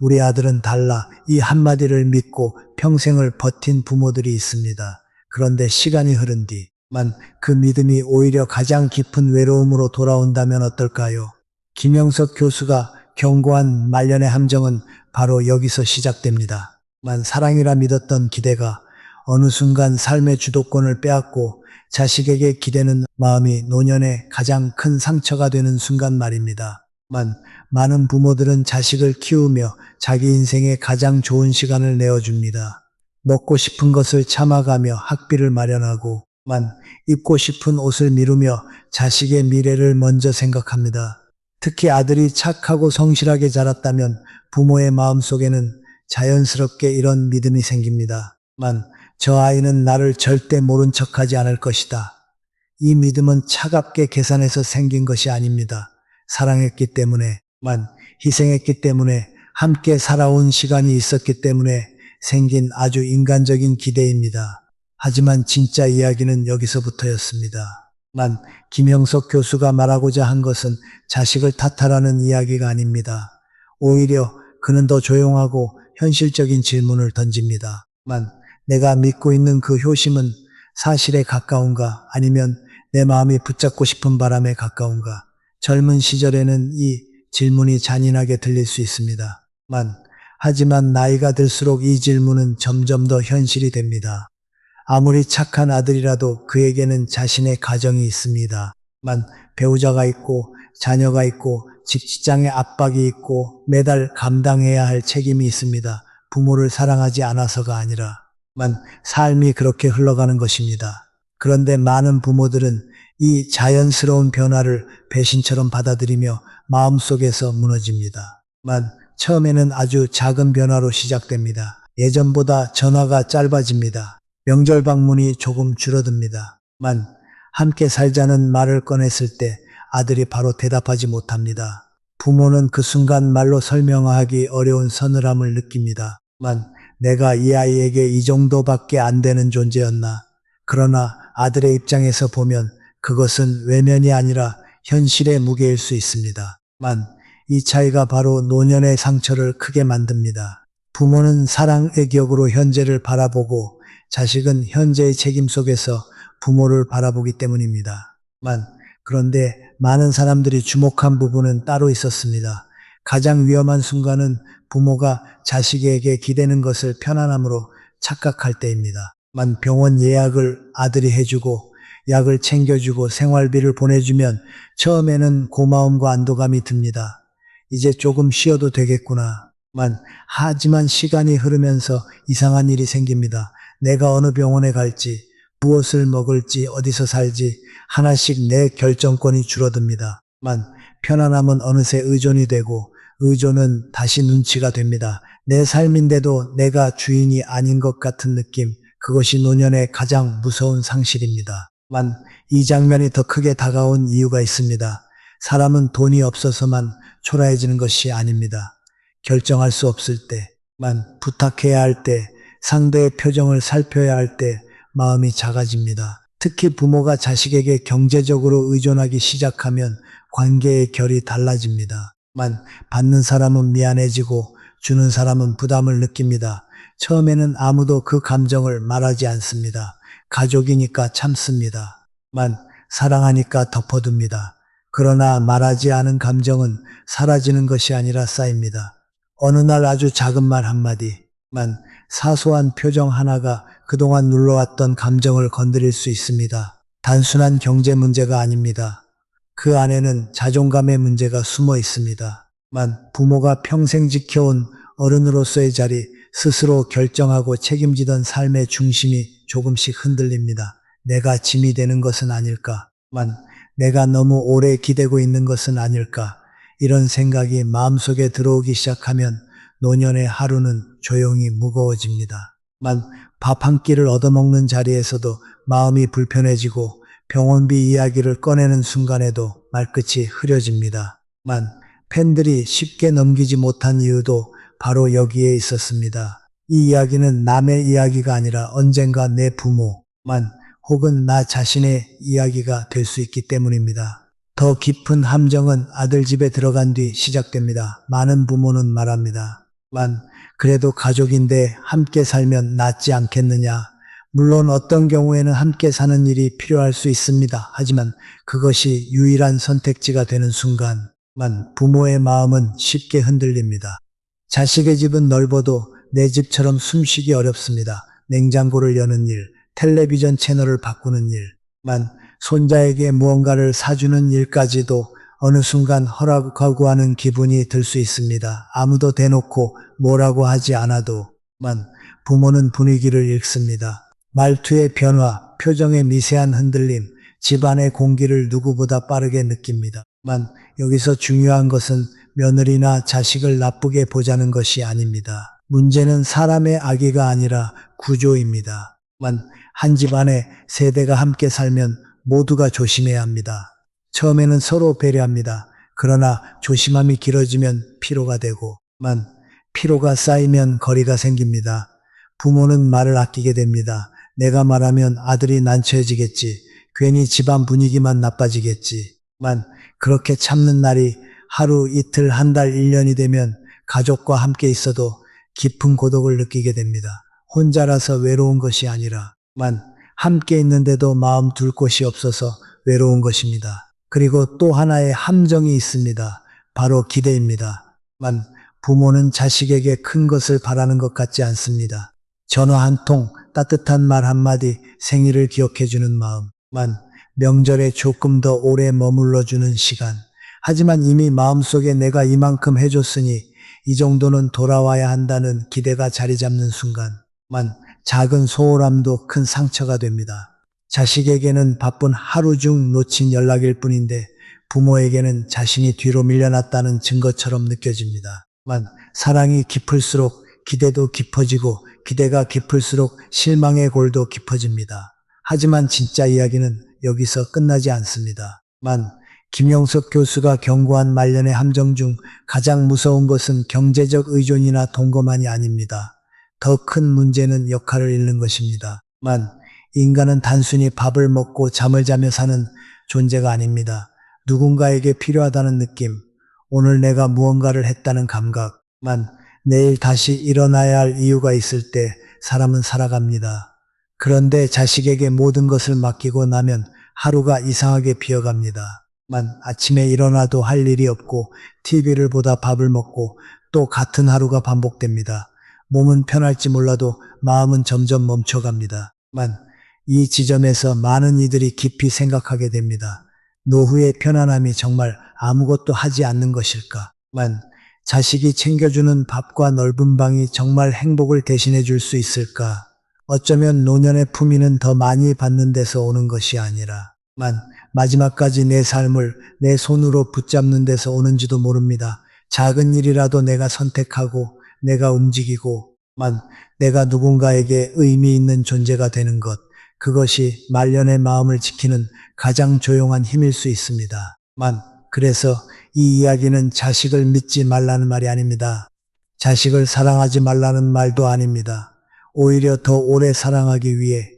우리 아들은 달라. 이 한마디를 믿고 평생을 버틴 부모들이 있습니다. 그런데 시간이 흐른 뒤만 그 믿음이 오히려 가장 깊은 외로움으로 돌아온다면 어떨까요? 김영석 교수가 경고한 말년의 함정은 바로 여기서 시작됩니다. 만 사랑이라 믿었던 기대가 어느 순간 삶의 주도권을 빼앗고 자식에게 기대는 마음이 노년의 가장 큰 상처가 되는 순간 말입니다. 많은 부모들은 자식을 키우며 자기 인생의 가장 좋은 시간을 내어줍니다. 먹고 싶은 것을 참아가며 학비를 마련하고 입고 싶은 옷을 미루며 자식의 미래를 먼저 생각합니다. 특히 아들이 착하고 성실하게 자랐다면 부모의 마음속에는 자연스럽게 이런 믿음이 생깁니다. 저 아이는 나를 절대 모른 척하지 않을 것이다. 이 믿음은 차갑게 계산해서 생긴 것이 아닙니다. 사랑했기 때문에, 희생했기 때문에, 함께 살아온 시간이 있었기 때문에 생긴 아주 인간적인 기대입니다. 하지만 진짜 이야기는 여기서부터였습니다. 김영석 교수가 말하고자 한 것은 자식을 탓하라는 이야기가 아닙니다. 오히려 그는 더 조용하고 현실적인 질문을 던집니다. 내가 믿고 있는 그 효심은 사실에 가까운가 아니면 내 마음이 붙잡고 싶은 바람에 가까운가? 젊은 시절에는 이 질문이 잔인하게 들릴 수 있습니다. 하지만 나이가 들수록 이 질문은 점점 더 현실이 됩니다. 아무리 착한 아들이라도 그에게는 자신의 가정이 있습니다. 배우자가 있고 자녀가 있고 직장의 압박이 있고 매달 감당해야 할 책임이 있습니다. 부모를 사랑하지 않아서가 아니라 삶이 그렇게 흘러가는 것입니다. 그런데 많은 부모들은 이 자연스러운 변화를 배신처럼 받아들이며 마음속에서 무너집니다. 처음에는 아주 작은 변화로 시작됩니다. 예전보다 전화가 짧아집니다. 명절 방문이 조금 줄어듭니다. 함께 살자는 말을 꺼냈을 때 아들이 바로 대답하지 못합니다. 부모는 그 순간 말로 설명하기 어려운 서늘함을 느낍니다. 내가 이 아이에게 이 정도밖에 안 되는 존재였나. 그러나 아들의 입장에서 보면 그것은 외면이 아니라 현실의 무게일 수 있습니다. 이 차이가 바로 노년의 상처를 크게 만듭니다. 부모는 사랑의 격으로 현재를 바라보고 자식은 현재의 책임 속에서 부모를 바라보기 때문입니다. 그런데 많은 사람들이 주목한 부분은 따로 있었습니다. 가장 위험한 순간은 부모가 자식에게 기대는 것을 편안함으로 착각할 때입니다. 병원 예약을 아들이 해주고 약을 챙겨주고 생활비를 보내주면 처음에는 고마움과 안도감이 듭니다. 이제 조금 쉬어도 되겠구나. 하지만 시간이 흐르면서 이상한 일이 생깁니다. 내가 어느 병원에 갈지, 무엇을 먹을지, 어디서 살지 하나씩 내 결정권이 줄어듭니다. 편안함은 어느새 의존이 되고 의존은 다시 눈치가 됩니다. 내 삶인데도 내가 주인이 아닌 것 같은 느낌, 그것이 노년의 가장 무서운 상실입니다. 이 장면이 더 크게 다가온 이유가 있습니다. 사람은 돈이 없어서만 초라해지는 것이 아닙니다. 결정할 수 없을 때, 부탁해야 할 때, 상대의 표정을 살펴야 할 때 마음이 작아집니다. 특히 부모가 자식에게 경제적으로 의존하기 시작하면 관계의 결이 달라집니다. 받는 사람은 미안해지고 주는 사람은 부담을 느낍니다. 처음에는 아무도 그 감정을 말하지 않습니다. 가족이니까 참습니다. 사랑하니까 덮어둡니다. 그러나 말하지 않은 감정은 사라지는 것이 아니라 쌓입니다. 어느 날 아주 작은 말 한마디, 사소한 표정 하나가 그동안 눌러왔던 감정을 건드릴 수 있습니다. 단순한 경제 문제가 아닙니다. 그 안에는 자존감의 문제가 숨어 있습니다. 부모가 평생 지켜온 어른으로서의 자리, 스스로 결정하고 책임지던 삶의 중심이 조금씩 흔들립니다. 내가 짐이 되는 것은 아닐까? 내가 너무 오래 기대고 있는 것은 아닐까? 이런 생각이 마음속에 들어오기 시작하면 노년의 하루는 조용히 무거워집니다. 밥 한 끼를 얻어먹는 자리에서도 마음이 불편해지고 병원비 이야기를 꺼내는 순간에도 말끝이 흐려집니다. 팬들이 쉽게 넘기지 못한 이유도 바로 여기에 있었습니다. 이 이야기는 남의 이야기가 아니라 언젠가 내 부모, 혹은 나 자신의 이야기가 될 수 있기 때문입니다. 더 깊은 함정은 아들 집에 들어간 뒤 시작됩니다. 많은 부모는 말합니다. 만, 그래도 가족인데 함께 살면 낫지 않겠느냐. 물론 어떤 경우에는 함께 사는 일이 필요할 수 있습니다. 하지만 그것이 유일한 선택지가 되는 순간, 부모의 마음은 쉽게 흔들립니다. 자식의 집은 넓어도 내 집처럼 숨쉬기 어렵습니다. 냉장고를 여는 일, 텔레비전 채널을 바꾸는 일, 손자에게 무언가를 사주는 일까지도 어느 순간 허락하고 하는 기분이 들 수 있습니다. 아무도 대놓고 뭐라고 하지 않아도 부모는 분위기를 읽습니다. 말투의 변화, 표정의 미세한 흔들림, 집안의 공기를 누구보다 빠르게 느낍니다. 여기서 중요한 것은 며느리나 자식을 나쁘게 보자는 것이 아닙니다. 문제는 사람의 악의가 아니라 구조입니다. 한 집안에 세대가 함께 살면 모두가 조심해야 합니다. 처음에는 서로 배려합니다. 그러나 조심함이 길어지면 피로가 되고, 피로가 쌓이면 거리가 생깁니다. 부모는 말을 아끼게 됩니다. 내가 말하면 아들이 난처해지겠지. 괜히 집안 분위기만 나빠지겠지. 그렇게 참는 날이 하루, 이틀, 한 달, 1년이 되면 가족과 함께 있어도 깊은 고독을 느끼게 됩니다. 혼자라서 외로운 것이 아니라 함께 있는데도 마음 둘 곳이 없어서 외로운 것입니다. 그리고 또 하나의 함정이 있습니다. 바로 기대입니다. 부모는 자식에게 큰 것을 바라는 것 같지 않습니다. 전화 한 통, 따뜻한 말 한마디, 생일을 기억해주는 마음, 명절에 조금 더 오래 머물러주는 시간. 하지만 이미 마음속에 내가 이만큼 해줬으니 이 정도는 돌아와야 한다는 기대가 자리 잡는 순간, 작은 소홀함도 큰 상처가 됩니다. 자식에게는 바쁜 하루 중 놓친 연락일 뿐인데 부모에게는 자신이 뒤로 밀려났다는 증거처럼 느껴집니다. 사랑이 깊을수록 기대도 깊어지고 기대가 깊을수록 실망의 골도 깊어집니다. 하지만 진짜 이야기는 여기서 끝나지 않습니다. 김영석 교수가 경고한 말년의 함정 중 가장 무서운 것은 경제적 의존이나 동거만이 아닙니다. 더 큰 문제는 역할을 잃는 것입니다. 인간은 단순히 밥을 먹고 잠을 자며 사는 존재가 아닙니다. 누군가에게 필요하다는 느낌, 오늘 내가 무언가를 했다는 감각, 내일 다시 일어나야 할 이유가 있을 때 사람은 살아갑니다. 그런데 자식에게 모든 것을 맡기고 나면 하루가 이상하게 비어갑니다. 아침에 일어나도 할 일이 없고 TV를 보다 밥을 먹고 또 같은 하루가 반복됩니다. 몸은 편할지 몰라도 마음은 점점 멈춰갑니다. 이 지점에서 많은 이들이 깊이 생각하게 됩니다. 노후의 편안함이 정말 아무것도 하지 않는 것일까? 자식이 챙겨주는 밥과 넓은 방이 정말 행복을 대신해 줄 수 있을까? 어쩌면 노년의 품위는 더 많이 받는 데서 오는 것이 아니라 마지막까지 내 삶을 내 손으로 붙잡는 데서 오는지도 모릅니다. 작은 일이라도 내가 선택하고 내가 움직이고 내가 누군가에게 의미 있는 존재가 되는 것, 그것이 말년의 마음을 지키는 가장 조용한 힘일 수 있습니다. 그래서 이 이야기는 자식을 믿지 말라는 말이 아닙니다. 자식을 사랑하지 말라는 말도 아닙니다. 오히려 더 오래 사랑하기 위해,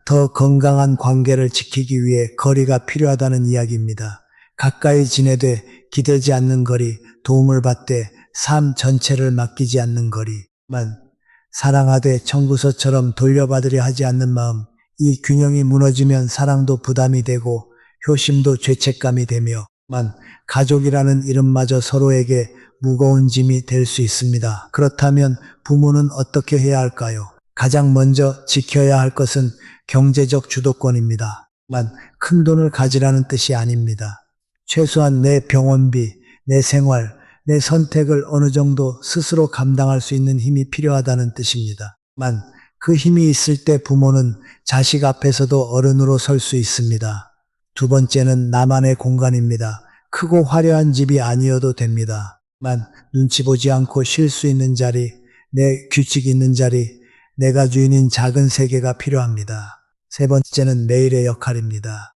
더 건강한 관계를 지키기 위해 거리가 필요하다는 이야기입니다. 가까이 지내되 기대지 않는 거리, 도움을 받되 삶 전체를 맡기지 않는 거리, 사랑하되 청구서처럼 돌려받으려 하지 않는 마음, 이 균형이 무너지면 사랑도 부담이 되고 효심도 죄책감이 되며 가족이라는 이름마저 서로에게 무거운 짐이 될 수 있습니다. 그렇다면 부모는 어떻게 해야 할까요? 가장 먼저 지켜야 할 것은 경제적 주도권입니다. 큰 돈을 가지라는 뜻이 아닙니다. 최소한 내 병원비, 내 생활, 내 선택을 어느 정도 스스로 감당할 수 있는 힘이 필요하다는 뜻입니다. 그 힘이 있을 때 부모는 자식 앞에서도 어른으로 설 수 있습니다. 두 번째는 나만의 공간입니다. 크고 화려한 집이 아니어도 됩니다. 눈치 보지 않고 쉴 수 있는 자리, 내 규칙 있는 자리, 내가 주인인 작은 세계가 필요합니다. 세 번째는 매일의 역할입니다.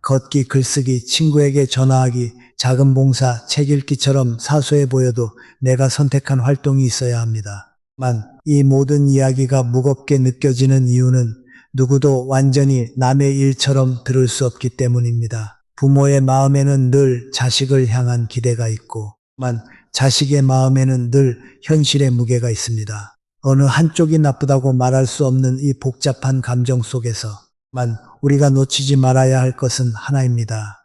걷기, 글쓰기, 친구에게 전화하기, 작은 봉사, 책 읽기처럼 사소해 보여도 내가 선택한 활동이 있어야 합니다. 이 모든 이야기가 무겁게 느껴지는 이유는 누구도 완전히 남의 일처럼 들을 수 없기 때문입니다. 부모의 마음에는 늘 자식을 향한 기대가 있고, 자식의 마음에는 늘 현실의 무게가 있습니다. 어느 한쪽이 나쁘다고 말할 수 없는 이 복잡한 감정 속에서만 우리가 놓치지 말아야 할 것은 하나입니다.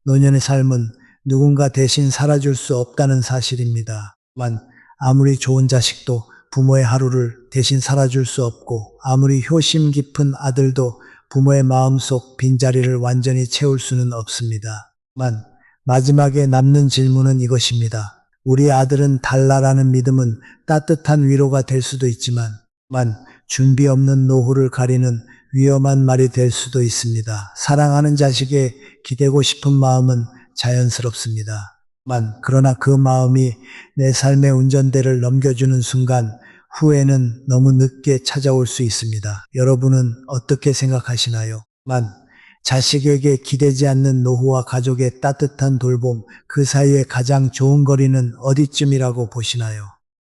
노년의 삶은 누군가 대신 살아줄 수 없다는 사실입니다. 만 아무리 좋은 자식도 부모의 하루를 대신 살아줄 수 없고 아무리 효심 깊은 아들도 부모의 마음속 빈자리를 완전히 채울 수는 없습니다. 마지막에 남는 질문은 이것입니다. 우리 아들은 달라라는 믿음은 따뜻한 위로가 될 수도 있지만 준비 없는 노후를 가리는 위험한 말이 될 수도 있습니다. 사랑하는 자식에 기대고 싶은 마음은 자연스럽습니다. 그러나 그 마음이 내 삶의 운전대를 넘겨주는 순간 후회는 너무 늦게 찾아올 수 있습니다. 여러분은 어떻게 생각하시나요? 자식에게 기대지 않는 노후와 가족의 따뜻한 돌봄, 그 사이에 가장 좋은 거리는 어디쯤이라고 보시나요?